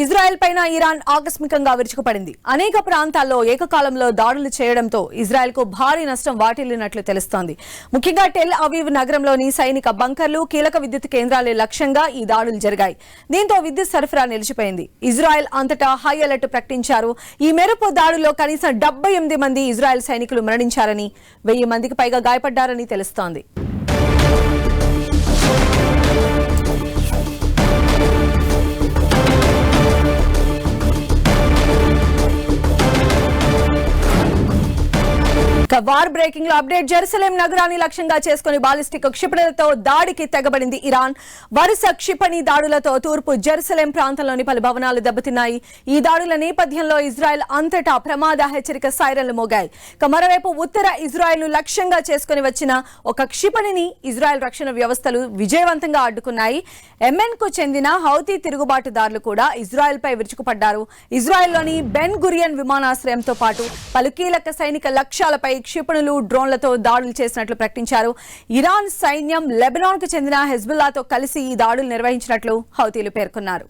Israel పైన Iran ఆకస్మికంగా విరుచుకుపడింది. అనేక ప్రాంతాల్లో ఏకకాలంలో దాడులు చేయడంతో ఇజ్రాయెల్ కు భారీ నష్టం వాటిల్లినట్లు తెలుస్తోంది. ముఖ్యంగా టెల్ అవీవ్ నగరంలోని సైనిక బంకర్లు, కీలక విద్యుత్ కేంద్రాల లక్ష్యంగా ఈ దాడులు జరిగాయి. దీంతో విద్యుత్ సరఫరా నిలిచిపోయింది. ఇజ్రాయెల్ అంతటా హై అలర్ట్ ప్రకటించారు. ఈ మేరకు దాడుల్లో కనీసం 78 మంది ఇజ్రాయెల్ సైనికులు మరణించారని, 1000 మందికి పైగా గాయపడ్డారని తెలుస్తోంది. వార్ బ్రేకింగ్ లో అప్డేట్. జెరూసలేం నగరాన్ని లక్ష్యంగా చేసుకుని బాలిస్టిక్ క్షిపణులతో దాడికి తెగబడింది ఇరాన్. వరుస క్షిపణి దాడులతో తూర్పు జెరూసలేం ప్రాంతంలోని పలు భవనాలు దెబ్బతిన్నాయి. ఈ దాడుల నేపథ్యంలో ఇజ్రాయెల్ అంతటా ప్రమాద హెచ్చరిక సైరన్లు మోగాయి. మరోవైపు ఉత్తర ఇజ్రాయెల్ ను లక్ష్యంగా చేసుకుని వచ్చిన ఒక క్షిపణిని ఇజ్రాయెల్ రక్షణ వ్యవస్థలు విజయవంతంగా అడ్డుకున్నాయి. యెమెన్ కు చెందిన హౌతీ తిరుగుబాటుదారులు కూడా ఇజ్రాయెల్ పై విరుచుకుపడ్డారు. ఇజ్రాయెల్లోని బెన్ గురియన్ విమానాశ్రయంతో పాటు పలు కీలక సైనిక లక్ష్యాలపై క్షిపణులు, డ్రోన్లతో దాడులు చేసినట్లు ప్రకటించారు. ఇరాన్ సైన్యం లెబనాన్ కు చెందిన హెజ్బుల్లాతో కలిసి ఈ దాడులు నిర్వహించినట్లు హౌతీలు పేర్కొన్నారు.